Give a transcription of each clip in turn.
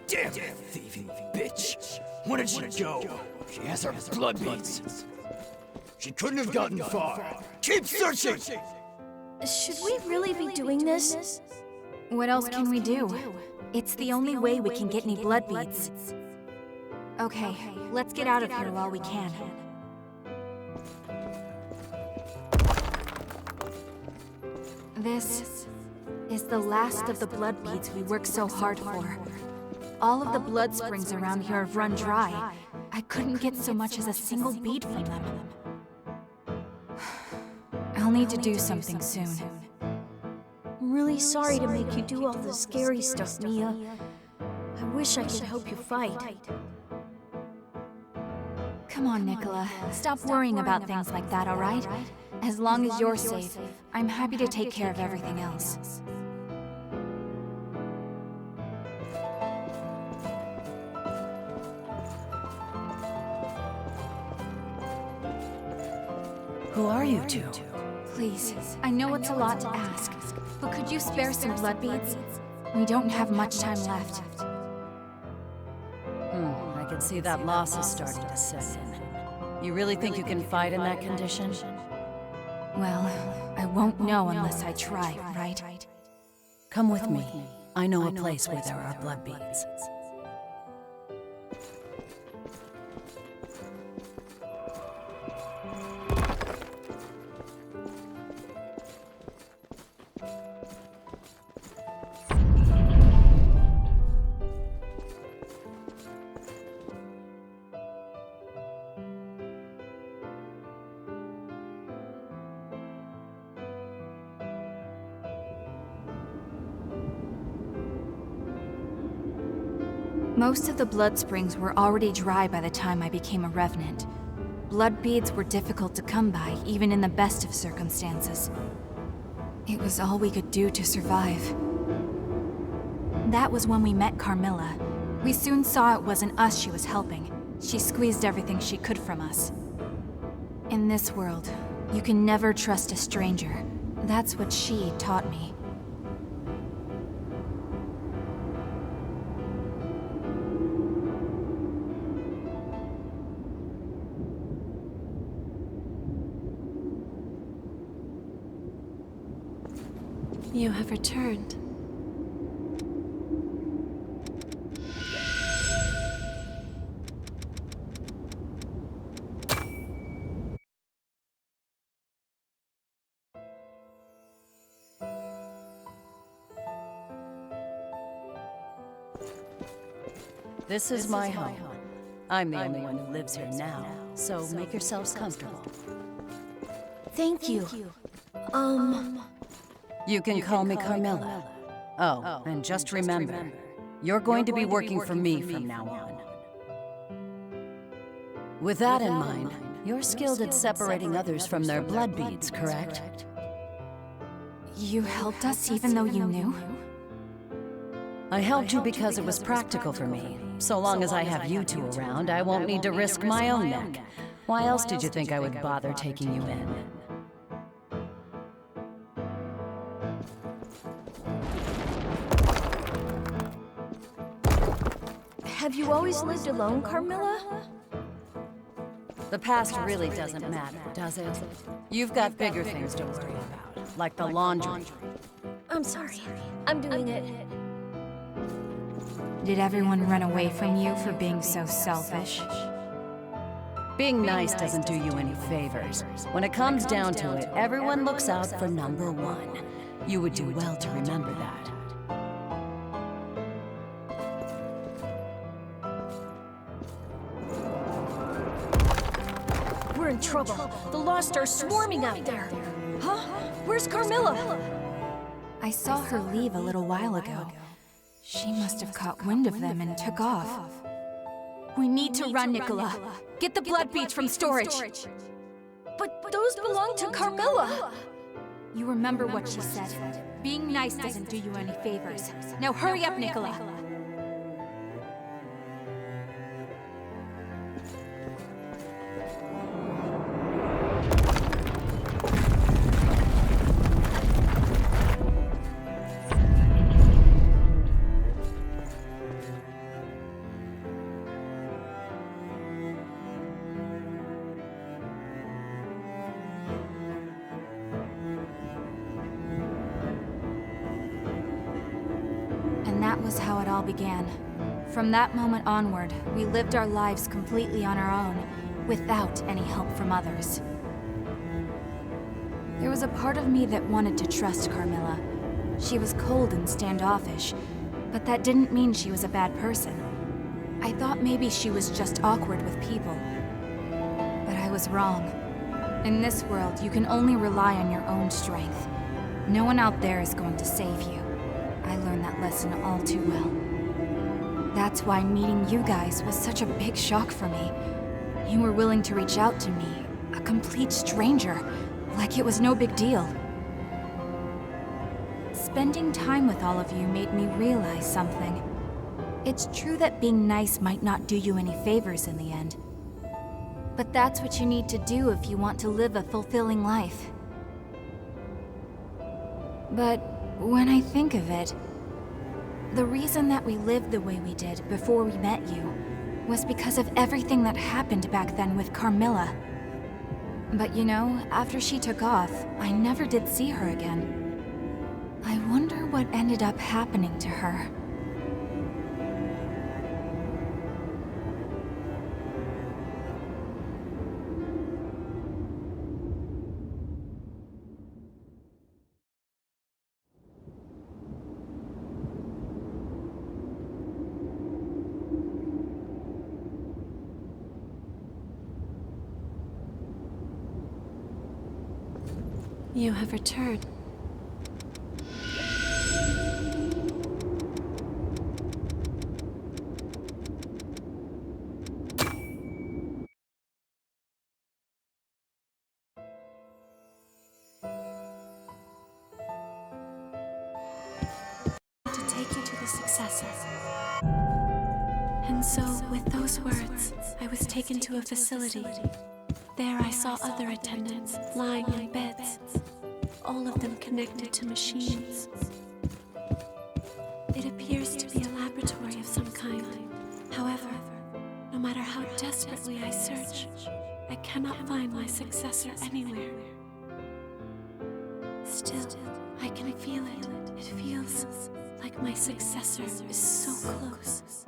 Damn that thieving bitch! Where did she go? She has her blood beads. She couldn't have gotten far. Keep searching! Should we really be doing this? What else can we do? It's the only way we can get any blood beads. Okay, let's get out of here while we can. This is the last of the blood beads we worked so hard for. All of the blood springs around here have run dry. I couldn't get so much as a single bead from them. I'll need to do something soon. I'm really sorry to make you do all the scary stuff, Mia. I wish I could help you fight. Come on, Nicola. Stop worrying about things like that, all right? As long as you're safe, I'm happy to take care of everything else. Who are you two? Please, I know it's a lot to ask, but could you spare some blood beads? We don't have much time left. I can see that loss is starting to set in. You really think you can fight in that condition? Well, I won't know unless I try, right? Come with me. I know a place where there are blood beads. Most of the blood springs were already dry by the time I became a revenant. Blood beads were difficult to come by, even in the best of circumstances. It was all we could do to survive. That was when we met Carmilla. We soon saw it wasn't us she was helping. She squeezed everything she could from us. In this world, you can never trust a stranger. That's what she taught me. You have returned. This is my home. I'm the only one who lives here now, so make yourselves comfortable. Thank you. You can call me Carmilla. Oh, and just remember, you're going to be working for me from now on. With that in mind, you're skilled at separating others from their blood beads, correct? You helped us even though you knew? I helped you because it was practical for me. So long as I have you two around, I won't need to risk my own neck. Why else did you think I would bother taking you in? Have you always lived alone, Carmilla? The past really doesn't matter, does it? You've got bigger things to worry about, like the laundry. I'm sorry. I'm doing it. Did everyone run away from you for being so selfish? Being nice doesn't do you any favors. When it comes down to it, everyone looks out for number one. You would do well to remember that. We're in trouble. The Lost are swarming out there. Huh? Where's Carmilla? I saw her leave a little while ago. She must have caught wind of them and took off. We need to run, Nicola. Get the blood beads from storage. But those belong to Carmilla. You remember what she said. Being nice doesn't do you any favors. Now hurry up, Nicola. that was how it all began. From that moment onward, we lived our lives completely on our own, without any help from others. There was a part of me that wanted to trust Carmilla. She was cold and standoffish, but that didn't mean she was a bad person. I thought maybe she was just awkward with people. But I was wrong. In this world, you can only rely on your own strength. No one out there is going to save you. I learned that lesson all too well. That's why meeting you guys was such a big shock for me. You were willing to reach out to me, a complete stranger, like it was no big deal. Spending time with all of you made me realize something. It's true that being nice might not do you any favors in the end. But that's what you need to do if you want to live a fulfilling life. But when I think of it, the reason that we lived the way we did before we met you was because of everything that happened back then with Carmilla. But you know, after she took off, I never did see her again. I wonder what ended up happening to her. You have returned. To take you to the successor. And so, with those words, I was taken to a facility. There I saw other attendants, lying in beds, all of them connected to machines. It appears to be a laboratory of some kind. However, no matter how desperately I search, I cannot find my successor anywhere. Still, I can feel it. It feels like my successor is so close.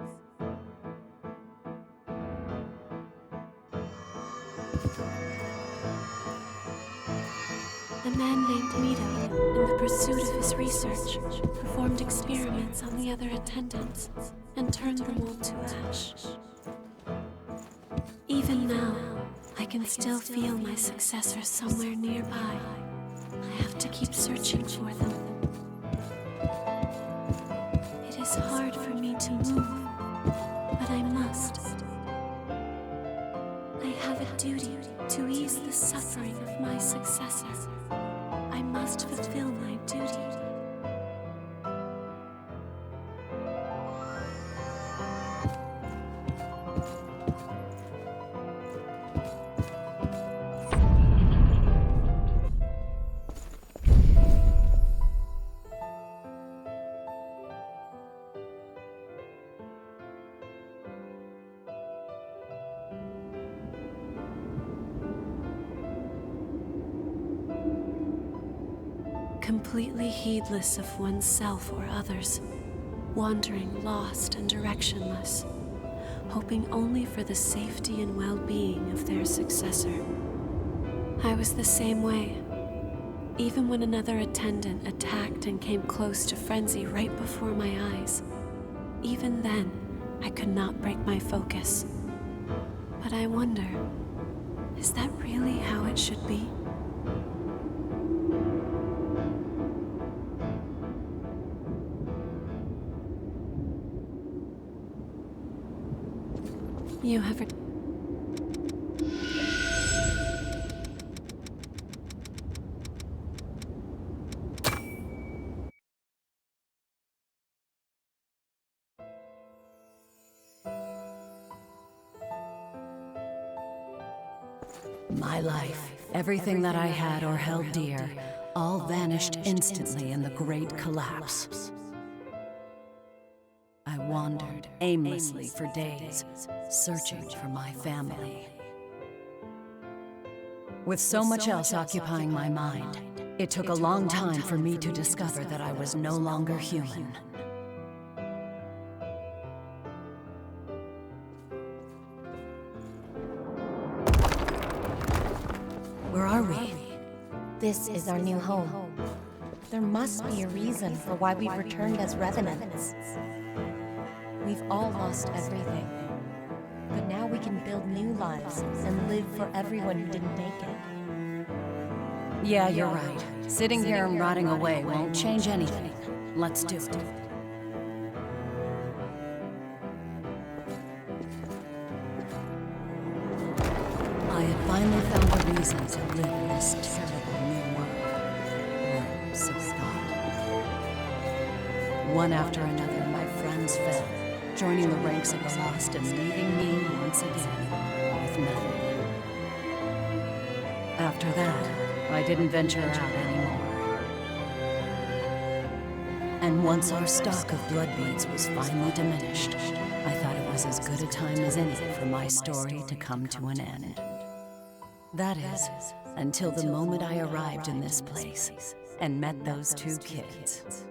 A man named Mito, in the pursuit of his research, performed experiments on the other attendants and turned them all to ash. Even now, I can still feel my successor somewhere nearby. I have to keep searching for them. It is hard for me to move, but I must. I have a duty to ease the suffering of my successor. I must fulfill my duty. Completely heedless of oneself or others, wandering lost and directionless, hoping only for the safety and well-being of their successor. I was the same way. Even when another attendant attacked and came close to frenzy right before my eyes, even then, I could not break my focus. But I wonder, is that really how it should be? You have My life, everything that I had or held dear, all vanished instantly in the great collapse. I wandered aimlessly for days, searching for my family. With so much else occupying my mind, it took a long time for me to discover that I was no longer human. This is our new home. There must be a reason for why we've returned as revenants. We've all lost everything. But now we can build new lives and live for everyone who didn't make it. Yeah, you're right. Sitting here and rotting away won't change anything. Let's do it. I had finally found a reason to live in this terrible new world. Or so I thought. One after another, my friends fell, joining the ranks of the lost and leaving me once again with nothing. After that, I didn't venture out anymore. And once our stock of blood beads was finally diminished, I thought it was as good a time as any for my story to come to an end. That is, until the moment I arrived in this place and met those two kids.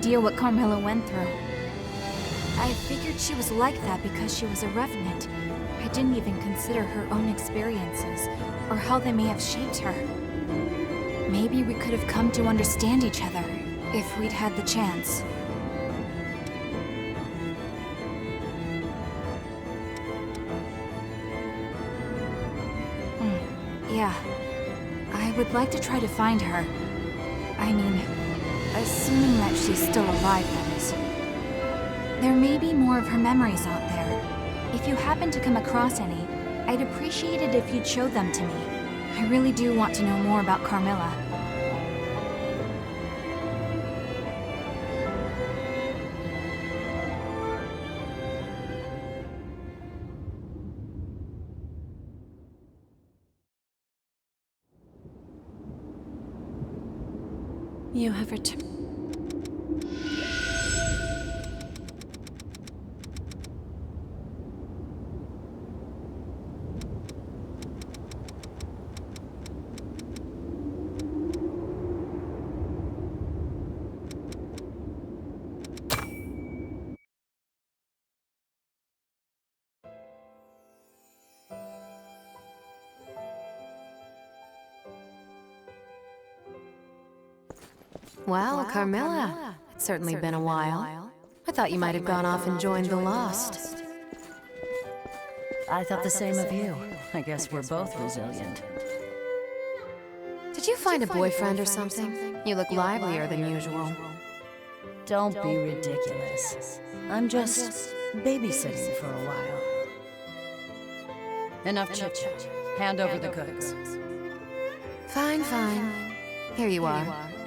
Idea what Carmilla went through. I figured she was like that because she was a revenant. I didn't even consider her own experiences, or how they may have shaped her. Maybe we could have come to understand each other, if we'd had the chance. Yeah. I would like to try to find her. I mean, assuming that she's still alive, that is. There may be more of her memories out there. If you happen to come across any, I'd appreciate it if you'd show them to me. I really do want to know more about Carmilla. You have returned. Well, Carmilla, it's certainly been a while. I thought you might have gone off and joined the Lost. I thought the same of you. I guess we're both resilient. Did you find a boyfriend or something? You look livelier than usual. Don't be ridiculous. I'm just babysitting for a while. Enough chit-chat. Hand over the goods. Fine, fine. Here you are.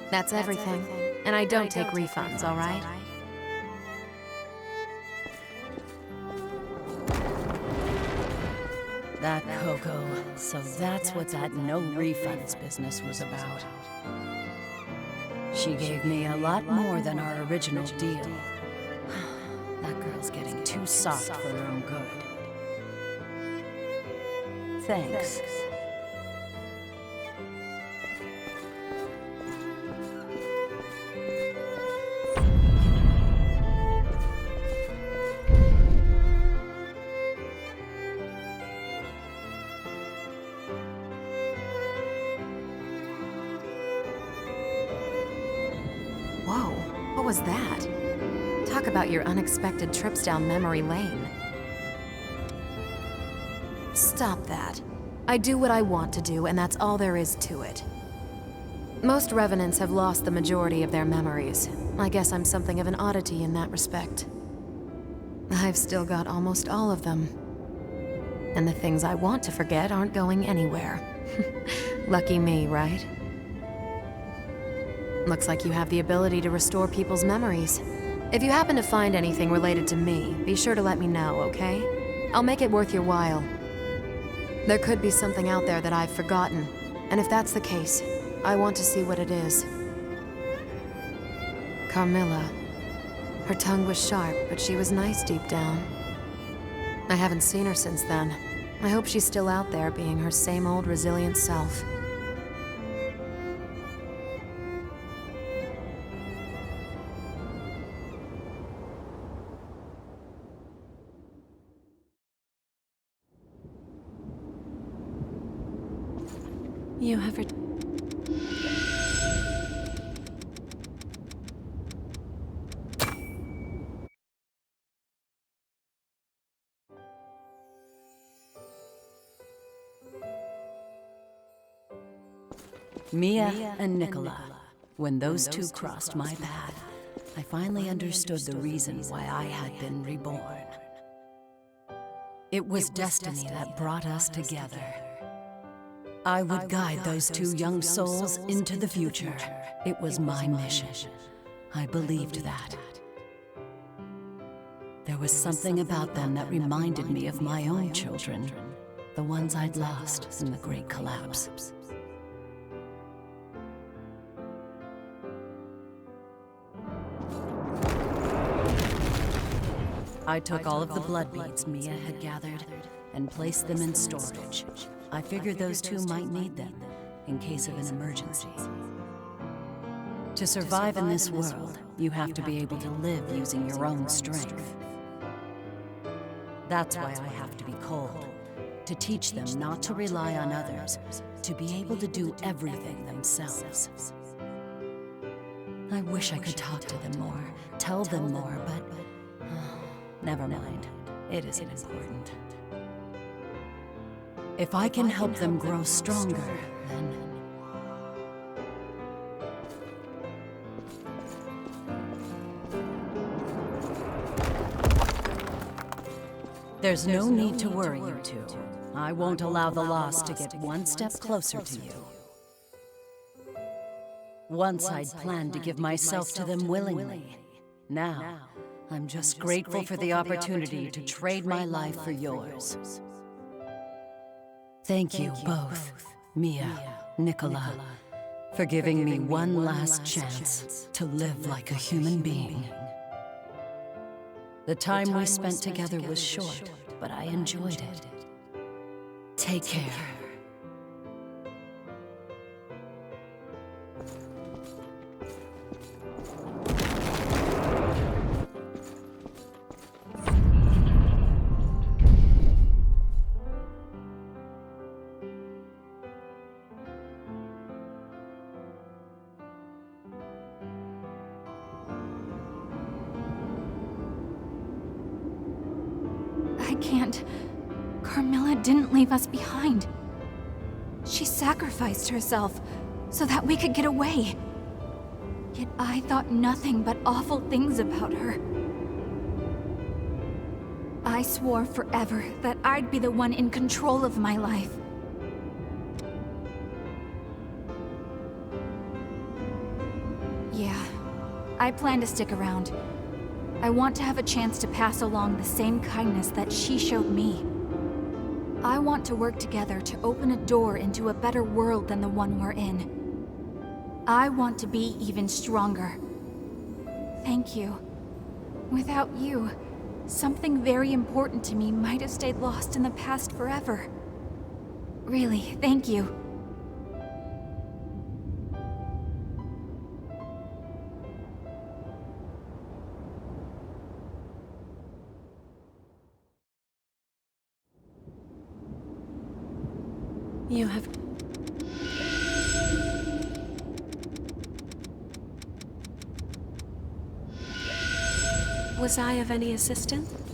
That's everything. And I don't take refunds, all right? That Coco. So that's what that no refunds business was about. She gave me a lot more than our original deal. That girl's getting too soft for her own good. Thanks. Whoa, what was that? Talk about your unexpected trips down memory lane. Stop that. I do what I want to do, and that's all there is to it. Most revenants have lost the majority of their memories. I guess I'm something of an oddity in that respect. I've still got almost all of them. And the things I want to forget aren't going anywhere. Lucky me, right? Looks like you have the ability to restore people's memories. If you happen to find anything related to me, be sure to let me know, okay? I'll make it worth your while. There could be something out there that I've forgotten, and if that's the case, I want to see what it is. Carmilla. Her tongue was sharp, but she was nice deep down. I haven't seen her since then. I hope she's still out there being her same old resilient self. You have Mia and Nicola. When those two crossed my path, I finally understood the reason why I had been reborn. It was destiny that brought us together. I would guide those two young souls into the future. It was my mission. I believed that. There was something about them that reminded me of my own children, the ones I'd lost in the Great Collapse. I took all of the blood beads Mia had gathered and placed them in storage. I figured those two might need them in case of an emergency. To survive in this world, you have to be able to live using your own strength. That's why I have to be cold, to teach them not to rely on others, to be able to do everything themselves. I wish I could talk to them more, tell them more, but never mind. It isn't important. If I can help them grow stronger, then... There's no need to worry, you two. I won't allow the lost to get one step closer to you. Once I'd planned to give myself to them willingly. Now, I'm just grateful for the opportunity to trade my life for yours. Thank you both, Mia, Nicola, for giving me one last chance to live like a human being. The time we spent together was short, but I enjoyed it. Take care. I can't. Carmilla didn't leave us behind. She sacrificed herself so that we could get away. Yet I thought nothing but awful things about her. I swore forever that I'd be the one in control of my life. Yeah, I plan to stick around. I want to have a chance to pass along the same kindness that she showed me. I want to work together to open a door into a better world than the one we're in. I want to be even stronger. Thank you. Without you, something very important to me might have stayed lost in the past forever. Really, thank you. You have... Was I of any assistance?